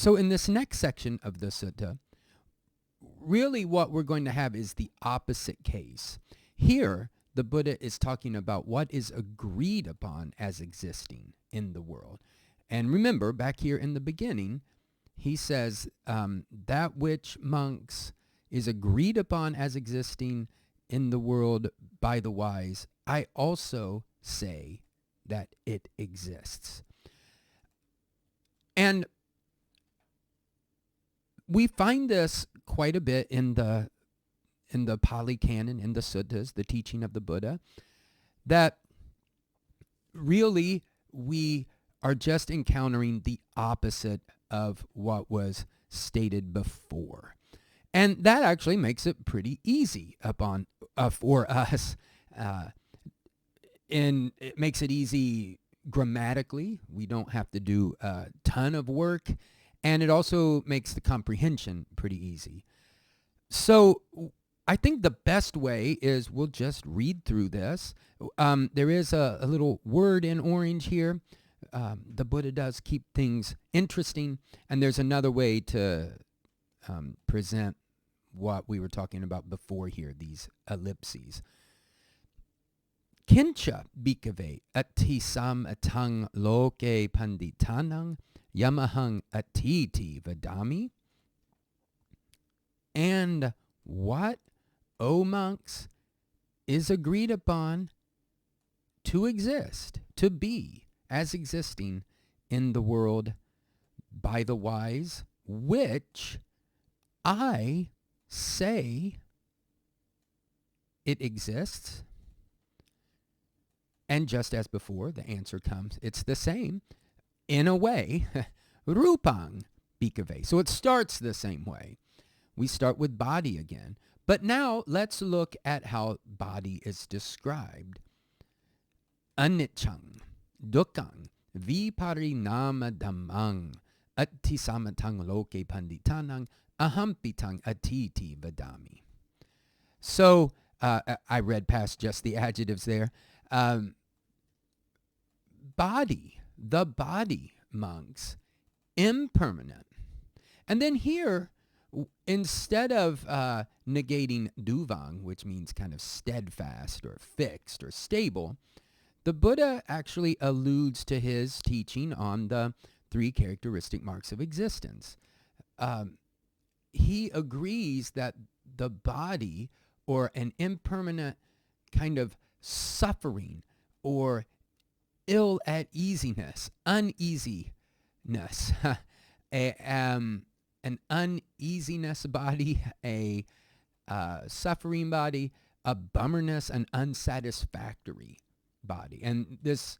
So in this next section of the sutta, really what we're going to have is the opposite case. Here, the Buddha is talking about what is agreed upon as existing in the world. And remember, back here in the beginning, he says that which, monks, is agreed upon as existing in the world by the wise, I also say that it exists. And we find this quite a bit in the Pali Canon, in the suttas, the teaching of the Buddha, that really we are just encountering the opposite of what was stated before. And that actually makes it pretty easy for us. And it makes it easy grammatically. We don't have to do a ton of work. And it also makes the comprehension pretty easy. So I think the best way is we'll just read through this. There is a little word in orange here. The Buddha does keep things interesting. And there's another way to present what we were talking about before here, these ellipses. Kiñca bhikkhave atthīsammataṃ loke paṇḍitānaṃ yamahaṃ atthī'ti vadāmi. And what, O monks, is agreed upon to exist, to be as existing in the world by the wise, which I say it exists. And just as before, the answer comes, it's the same. In a way, Rūpaṃ bhikkhave. So it starts the same way. We start with body again. But now let's look at how body is described. Aniccaṃ, dukkhaṃ, vipariṇāmadhammaṃ, atthīsammataṃ loke paṇḍitānaṃ, ahampi atthī'ti vadāmi. So I read past just the adjectives there. Body, the body, monks, impermanent. And then here, instead of negating dukkhaṃ, which means kind of steadfast or fixed or stable, the Buddha actually alludes to his teaching on the 3 characteristic marks of existence. He agrees that the body, or an impermanent kind of suffering or ill at easiness, uneasiness, an uneasiness body, a suffering body, a bummerness, an unsatisfactory body. And this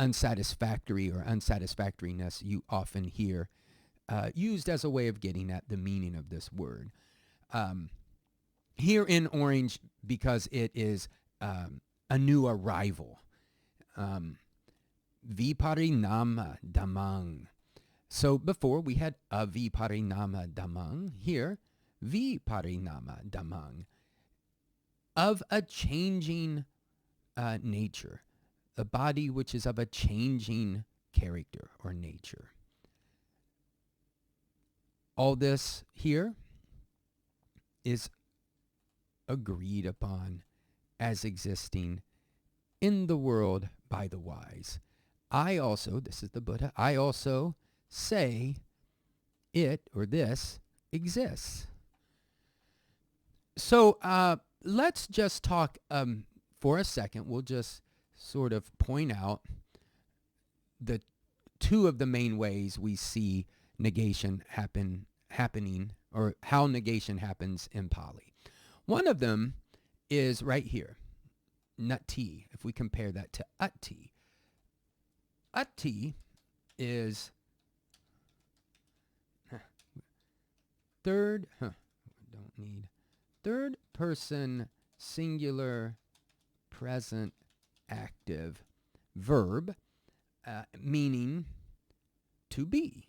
unsatisfactory or unsatisfactoriness you often hear used as a way of getting at the meaning of this word. Here in orange, because it is a new arrival. Vipariṇāmadhammaṃ. So before we had vipariṇāmadhammaṃ. Here, vipariṇāmadhammaṃ. Of a changing nature. A body which is of a changing character or nature. All this here is agreed upon as existing in the world by the wise. I also, this is the Buddha, I also say it or this exists. So let's just talk for a second. We'll just sort of point out the 2 of the main ways we see negation happening, or how negation happens in Pali. One of them is right here, natthi. If we compare that to atthi. Atthi is third person singular present active verb, meaning to be,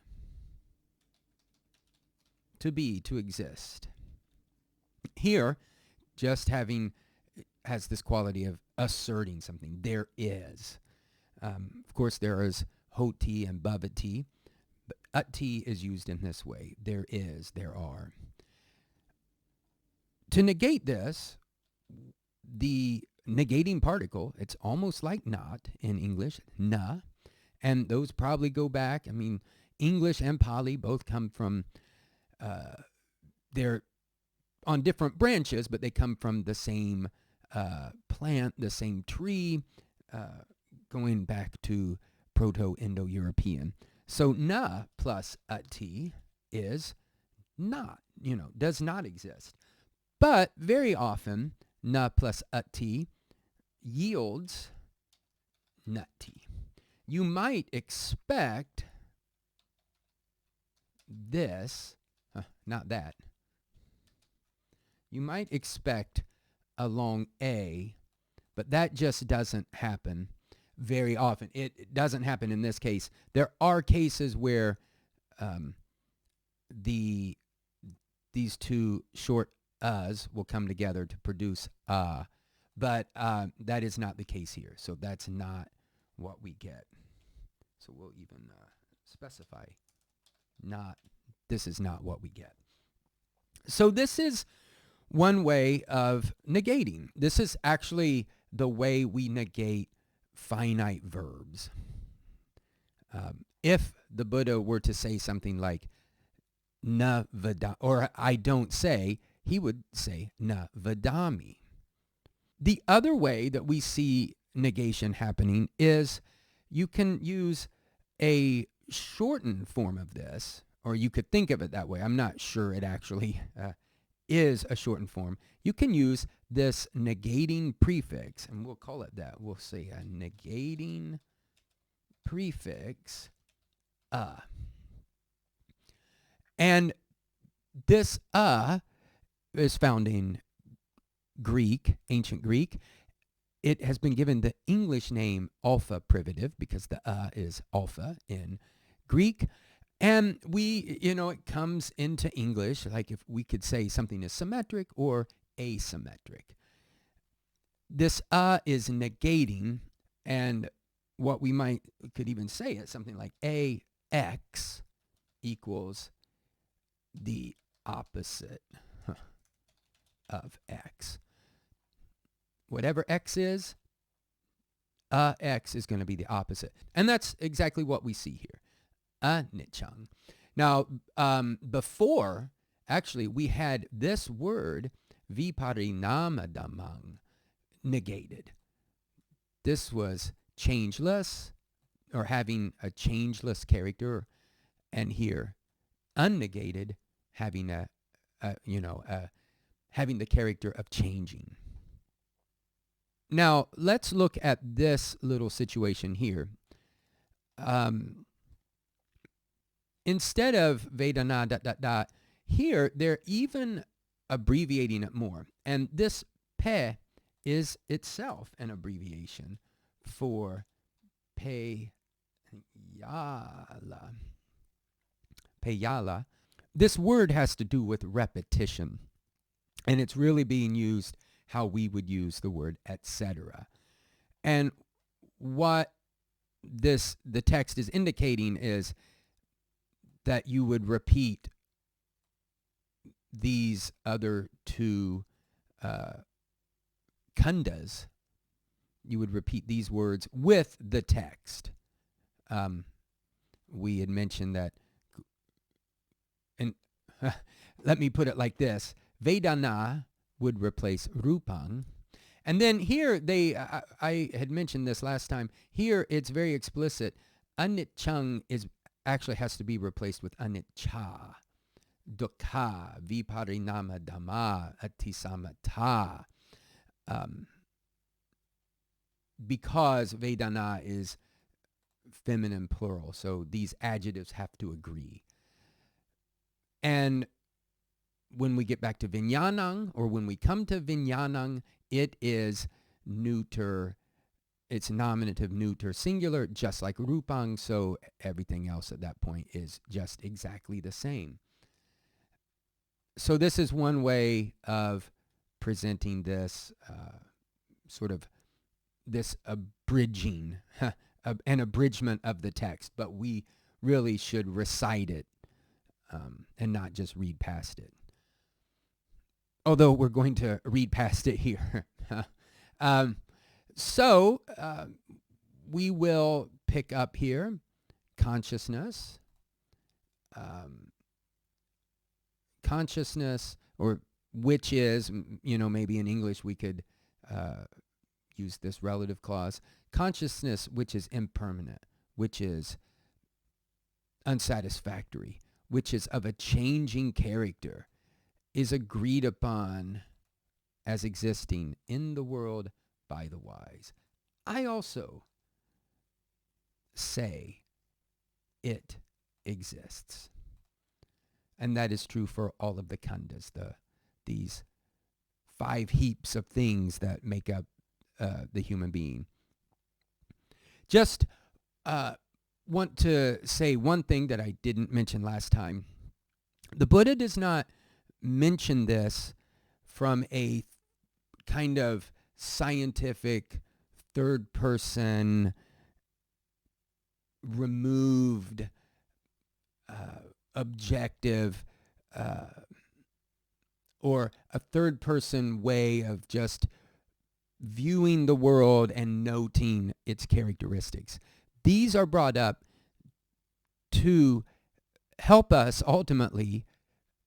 to exist. Here, just has this quality of asserting something. There is. Of course, there is hoti and bhavati. But atthi is used in this way. There is, there are. To negate this, the negating particle, it's almost like not in English, na, and those probably go back. I mean, English and Pali both come from, they're on different branches, but they come from the same plant, the same tree, going back to Proto-Indo-European. So na plus atthi is not, does not exist. But very often, na plus atthi yields nātthi. You might expect this, not that. You might expect a long A, but that just doesn't happen very often. It doesn't happen in this case. There are cases where these two short us will come together to produce but that is not the case here. So that's not what we get. So we'll even specify this is not what we get. So this is one way of negating. This is actually the way we negate finite verbs. If the Buddha were to say something like na vadāmi, or I don't say, he would say na vadāmi. The other way that we see negation happening is you can use a shortened form of this, or you could think of it that way. I'm not sure it actually is a shortened form. You can use this negating prefix, and we'll call it that. We'll say a negating prefix and this is found in Greek, ancient Greek. It has been given the English name alpha privative because the is alpha in Greek. And we, it comes into English, like if we could say something is symmetric or asymmetric. This is negating, and what we could even say is something like AX equals the opposite of X. Whatever X is going to be the opposite. And that's exactly what we see here. Aniccaṃ. Now, before, actually, we had this word, vipariṇāmadhammaṃ, negated. This was changeless, or having a changeless character, and here, unnegated, having having the character of changing. Now, let's look at this little situation here. Instead of Vedanā ... here they're even abbreviating it more. And this pe is itself an abbreviation for peyyāla. Peyyāla. This word has to do with repetition. And it's really being used how we would use the word etc. And what the text is indicating is that you would repeat these other two khandhas. You would repeat these words with the text. We had mentioned that, and let me put it like this. Vedanā would replace Rūpaṃ. And then here, I had mentioned this last time, here it's very explicit. Aniccaṃ actually has to be replaced with aniccaṃ. Dukkhaṃ, vipariṇāmadhammaṃ, atthīsammataṃ. Because Vedanā is feminine plural, so these adjectives have to agree. And when we get back to viññāṇaṃ, or when we come to viññāṇaṃ, it is neuter. It's nominative neuter singular, just like Rūpaṃ, so everything else at that point is just exactly the same. So this is one way of presenting this sort of this abridging, an abridgment of the text, but we really should recite it and not just read past it. Although we're going to read past it here. So we will pick up here consciousness. Consciousness, or which is, maybe in English we could use this relative clause. Consciousness, which is impermanent, which is unsatisfactory, which is of a changing character, is agreed upon as existing in the world by the wise. I also say it exists. And that is true for all of the khandhas, these 5 heaps of things that make up the human being. Just want to say one thing that I didn't mention last time. The Buddha does not mention this from a kind of scientific, third-person, removed, objective, or a third-person way of just viewing the world and noting its characteristics. These are brought up to help us ultimately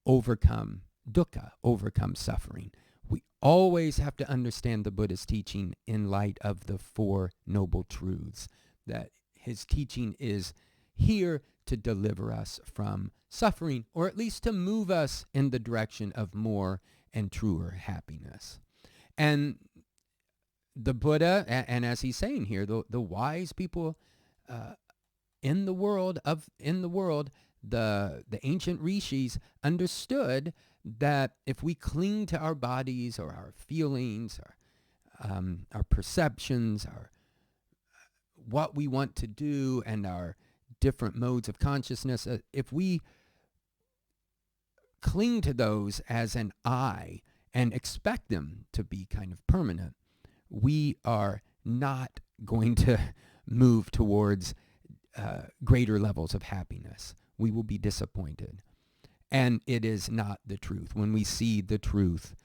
overcome dukkha, overcome suffering. We always have to understand the Buddha's teaching in light of the 4 noble truths, that his teaching is here to deliver us from suffering, or at least to move us in the direction of more and truer happiness. And the Buddha, and as he's saying here, the wise people in the world, the ancient rishis understood that if we cling to our bodies or our feelings, our perceptions, what we want to do, and our different modes of consciousness, if we cling to those as an I and expect them to be kind of permanent, we are not going to move towards greater levels of happiness. We will be disappointed. And it is not the truth. When we see the truth,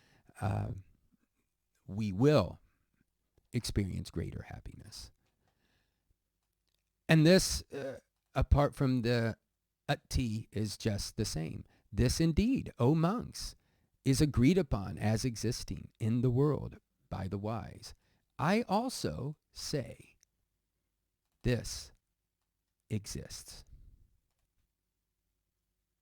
we will experience greater happiness. And this, apart from the atthi, is just the same. This indeed, O monks, is agreed upon as existing in the world by the wise. I also say this exists.